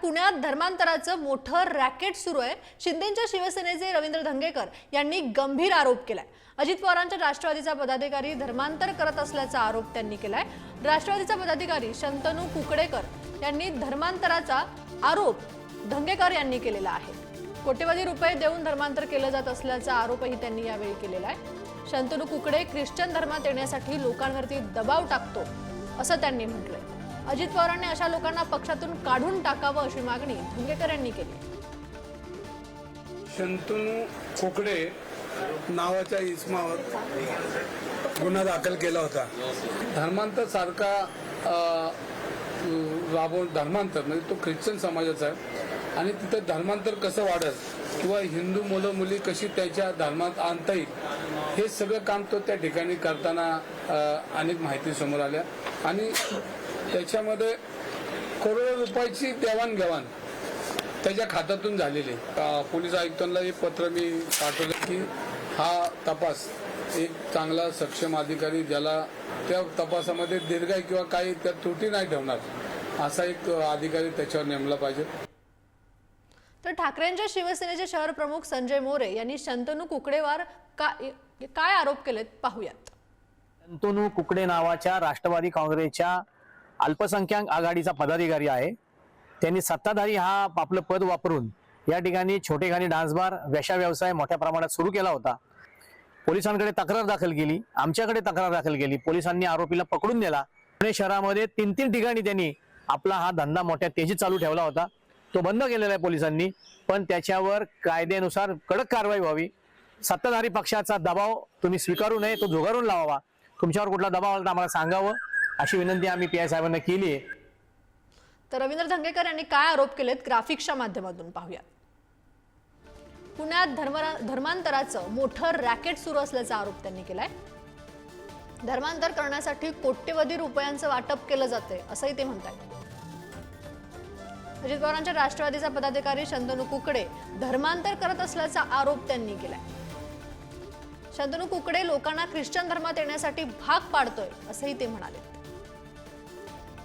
पुण्यात धर्मांतराचं मोठं रॅकेट सुरू आहे। शिंदेंच्या शिवसेनेचे रवींद्र धंगेकर यांनी गंभीर आरोप केलाय। अजित पवारांच्या राष्ट्रवादीचा पदाधिकारी धर्मांतर करत असल्याचा आरोप त्यांनी केलाय। राष्ट्रवादीचा पदाधिकारी शंतनू कुकडेकर यांनी धर्मांतराचा आरोप धंगेकर यांनी केलेला आहे। कोट्यवधी रुपये देऊन धर्मांतर केलं जात असल्याचा आरोपही त्यांनी यावेळी केलेला आहे। शंतनू कुकडे ख्रिश्चन धर्मात येण्यासाठी लोकांवरती दबाव टाकतो असं त्यांनी म्हटलंय। अजित पवारांनी अशा लोकांना पक्षातून काढून टाकावं अशी मागणी धंगेकर यांनी केली। शंतनू कुकडे नावाच्या इसमावर गुन्हा दाखल केला होता। धर्मांतर सारखा राबवून धर्मांतर म्हणजे तो ख्रिश्चन समाजाचा आहे आणि तिथे धर्मांतर कसं वाढेल किंवा हिंदू मुलं मुली कशी त्याच्या धर्मात आणता येईल हे सगळं काम तो त्या ठिकाणी करताना अनेक माहिती समोर आल्या आणि त्याच्यामध्ये करोडो रुपयाची देवाणघेवाण त्याच्या खात्यातून झालेली। पोलीस आयुक्तांना हे पत्र मी पाठवलं की हा तपास एक चांगला सक्षम अधिकारी ज्याला त्या तपासामध्ये दीर्घाई किंवा काही त्या त्रुटी नाही ठेवणार असा एक अधिकारी त्याच्यावर नेमला पाहिजे। तर ठाकरेंच्या शिवसेनेचे शहर प्रमुख संजय मोरे यांनी शंतनू कुकडेवर काय आरोप केलेत पाहूयात। शंतनू कुकडे नावाच्या राष्ट्रवादी काँग्रेसच्या अल्पसंख्याक आघाडीचा पदाधिकारी आहे। त्यांनी सत्ताधारी हा आपलं पद वापरून या ठिकाणी छोटेखानी डान्स बार वेश्या व्यवसाय मोठ्या प्रमाणात सुरू केला होता। पोलिसांकडे तक्रार दाखल केली, आमच्याकडे तक्रार दाखल केली। पोलिसांनी आरोपीला पकडून नेला। पुणे शहरामध्ये 3 ठिकाणी त्यांनी आपला हा धंदा मोठ्या तेजीत चालू ठेवला होता। तो बंद केलेला आहे पोलिसांनी, पण त्याच्यावर कायद्यानुसार कडक कारवाई व्हावी। सत्ताधारी पक्षाचा दबाव तुम्ही स्वीकारू नये, तो झुगारून लावावा। तुमच्यावर कुठला दबाव आला तर आम्हाला सांगावं अशी विनंती आम्ही पीआय साहेबांना केली आहे। तर रवींद्र धंगेकर यांनी काय आरोप केलेत ग्राफिक्सच्या माध्यमातून पाहूयात। पुण्यात धर्मांतराचं मोठं रॅकेट सुरू असल्याचा आरोप त्यांनी केलाय। धर्मांतर करण्यासाठी कोट्यवधी रुपयांचं वाटप केलं जाते असंही ते म्हणतात। अजित पवारांच्या राष्ट्रवादीचा पदाधिकारी शंतनू कुकडे धर्मांतर करत असल्याचा आरोप त्यांनी केलाय। शंतनू कुकडे लोकांना ख्रिश्चन धर्मात येण्यासाठी भाग पाडतोय असंही ते म्हणाले।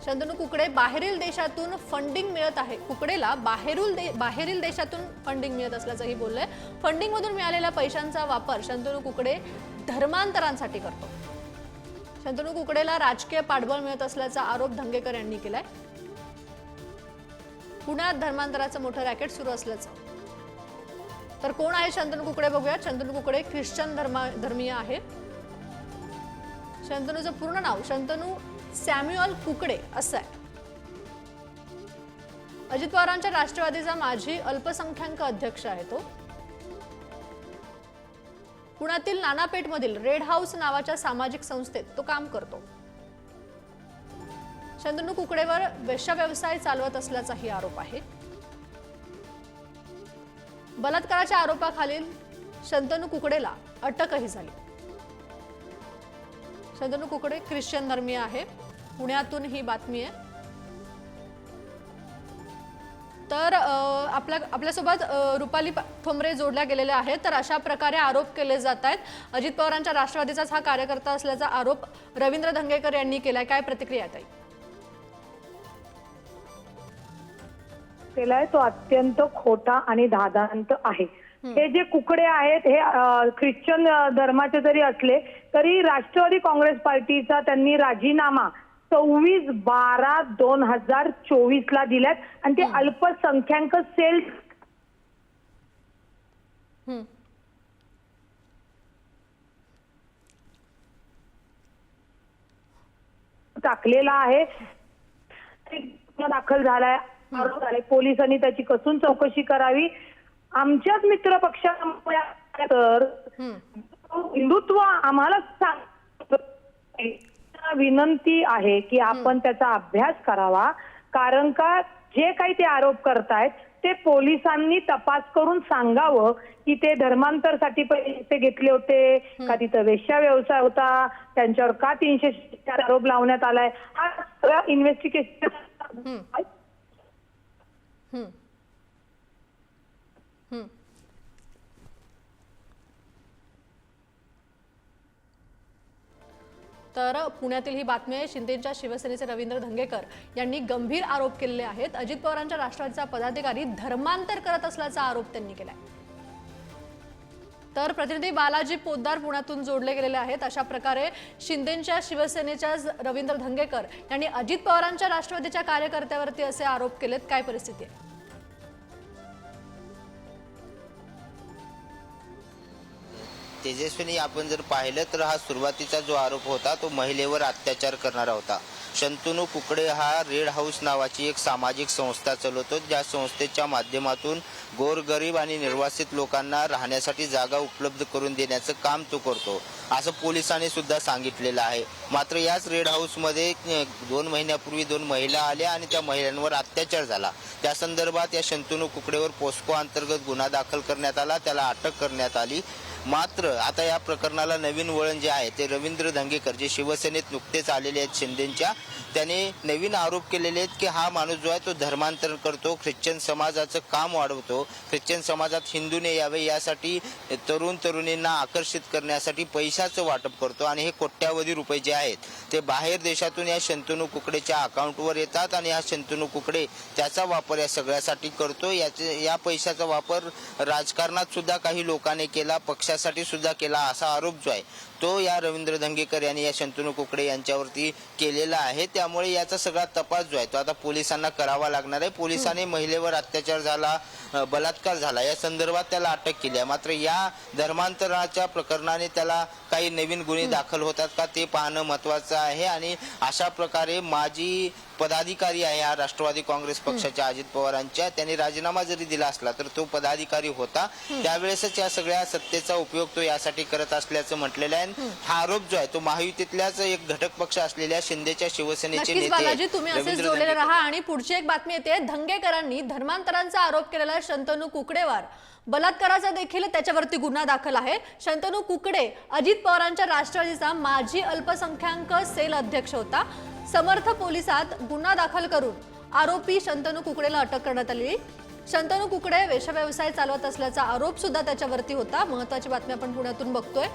शंतनू कुकडे बाहेरील देशातून फंडिंग मिळत आहे। कुकडेला बाहेरील देशातून फंडिंग मिळत असल्याचंही बोललंय। फंडिंग मधून मिळालेल्या पैशांचा वापर शंतनू कुकडे धर्मांतरांसाठी करतो। शंतनू कुकडेला राजकीय पाठबळ मिळत असल्याचा आरोप धंगेकर यांनी केलाय। पुण्यात धर्मांतराचं मोठं रॅकेट सुरू असल्याचं। तर कोण आहे शंतनू कुकडे बघूयात। शंतनू कुकडे ख्रिश्चन धर्मीय आहे। शंतनूचं पूर्ण नाव शंतनू सॅम्युअल कुकडे असं आहे। अजित पवारांच्या राष्ट्रवादीचा माजी अल्पसंख्याक अध्यक्ष आहे तो। पुण्यातील नानापेठमधील रेड हाऊस नावाच्या सामाजिक संस्थेत तो काम करतो। शंतनू कुकडेवर वेश्या व्यवसाय चालवत असल्याचाही आरोप आहे। बलात्काराच्या आरोपाखालील शंतनू कुकडेला अटकही झाली। शंतनू कुकडे ख्रिश्चन धर्मीय आहे। पुण्यातून ही बातमी आहे। तर आपल्यासोबत रुपाली ठोंबरे जोडल्या गेलेल्या आहेत। तर अशा प्रकारे आरोप केले जात आहेत। अजित पवारांच्या राष्ट्रवादीचाच हा कार्यकर्ता असल्याचा आरोप रवींद्र धंगेकर यांनी केलाय। काय प्रतिक्रिया आहे? केलाय तो अत्यंत खोटा आणि धादांत आहे। हे जे कुकडे आहेत हे ख्रिश्चन धर्माचे जरी असले तरी राष्ट्रवादी काँग्रेस पार्टीचा त्यांनी राजीनामा 26/12/2024 ला दिलात आणि ते अल्पसंख्याक सेल टाकलेला आहे। दाखल झालाय, आरोप झाले। पोलिसांनी त्याची कसून चौकशी करावी। आमच्याच मित्र पक्षामुळे तर हिंदुत्व आम्हाला विनंती आहे की आपण त्याचा अभ्यास करावा, कारण का जे काही ते आरोप करतायत ते पोलिसांनी तपास करून सांगावं की ते धर्मांतरसाठी पैसे घेतले होते का, तिथं वेश्या व्यवसाय होता, त्यांच्यावर का 304 आरोप लावण्यात आलाय, हा सगळा इन्व्हेस्टिगेशन तर तर पुण्यातील ही बातमी आहे. शिंदेच्या शिवसेनेचे रवींद्र धंगेकर यांनी गंभीर आरोप केलेले आहेत. अजित पवारांच्या राष्ट्रवादीचा पदाधिकारी धर्मांतर करत असल्याचा आरोप त्यांनी केलाय. तर प्रतिनिधी बालाजी पोद्दार पुण्यातून जोडले गेलेले आहेत. अशा प्रकारे शिंदेच्या शिवसेनेच्या रवींद्र धंगेकर यांनी अजित पवारांच्या राष्ट्रवादीच्या कार्यकर्त्यावरती असे आरोप केलेत. काय परिस्थिती आहे? तेजस्विनी, आपण जर पाहिलं तर हा सुरुवातीचा जो आरोप होता तो महिलेवर अत्याचार करणारा होता. शंतनू कुकडे हा रेड हाऊस नावाची एक सामाजिक संस्था चालवतो, ज्या संस्थेच्या माध्यमातून गोरगरीब आणि निर्वासित लोकांना राहण्यासाठी जागा उपलब्ध करून देण्याचं काम तो करतो, असं पोलिसांनी सुद्धा सांगितलेलं आहे. मात्र याच रेड हाऊसमध्ये 2 महिन्यापूर्वी 2 महिला आल्या आणि त्या महिलांवर अत्याचार झाला. त्या संदर्भात या शंतनू कुकडेवर पोस्को अंतर्गत गुन्हा दाखल करण्यात आला, त्याला अटक करण्यात आली. मात्र आता या प्रकरणाला नवीन वळण जे आहे ते रवींद्र धंगेकर, जे शिवसेनेत नुकतेच आलेले आहेत शिंदेच्या, त्याने नवीन आरोप केलेले आहेत की हा माणूस जो आहे तो धर्मांतर करतो, ख्रिश्चन समाजाचं काम वाढवतो, ख्रिश्चन समाजात हिंदूने यावे यासाठी तरुण तरुणींना आकर्षित करण्यासाठी पैशाचं वाटप करतो आणि हे कोट्यावधी रुपये जे आहेत ते बाहेर देशातून या शंतनू कुकडेच्या अकाउंटवर येतात आणि हा शंतनू कुकडे त्याचा वापर या सगळ्यासाठी करतो. या पैशाचा वापर राजकारणात सुद्धा काही लोकांनी केला, पक्षासाठी सुद्धा केला, असा आरोप जो आहे तो या रवींद्र धंगेकर यांनी या शंतनू कुकडे यांच्यावरती केलेला आहे. त्यामुळे याचा सगळा तपास जो आहे तो आता पोलिसांना करावा लागणार आहे. पोलिसांनी महिलेवर अत्याचार झाला, बलात्कार झाला या संदर्भात त्याला अटक केली आहे. मात्र या धर्मांतराच्या प्रकरणाने त्याला काही नवीन गुन्हे दाखल होतात का ते पाहणं महत्वाचं आहे. आणि अशा प्रकारे माजी पदाधिकारी आहे या राष्ट्रवादी काँग्रेस पक्षाच्या अजित पवारांच्या, त्यांनी राजीनामा जरी दिला असला तर तो पदाधिकारी होता, त्यावेळेसच या सगळ्या सत्तेचा उपयोग तो यासाठी करत असल्याचं म्हटलेलं आहे. हा आरोप जो आहे तो महायुतीतल्याच एक घटक पक्ष असलेल्या शिंदेच्या शिवसेनेचे नक्कीच बालाजी, नेते तुम्ही असेच जोडलेले राहा. आणि पुढची एक बातमी येते. धंगेकरांनी धर्मांतरांचा आरोप केलेला शंतनू कुकडेवर बलात्काराचा देखील त्याच्यावरती गुन्हा दाखल आहे. शंतनू कुकडे अजित पवारांच्या राष्ट्रवादीचा माजी अल्पसंख्याक सेल अध्यक्ष होता. समर्थ पोलिसात गुन्हा दाखल करून आरोपी शंतनू कुकडेला अटक करण्यात आली. शंतनू कुकडे वेश्याव्यवसाय चालवत असल्याचा आरोप सुद्धा त्याच्यावरती होता. महत्त्वाची बातमी आपण पुण्यातून बघतोय.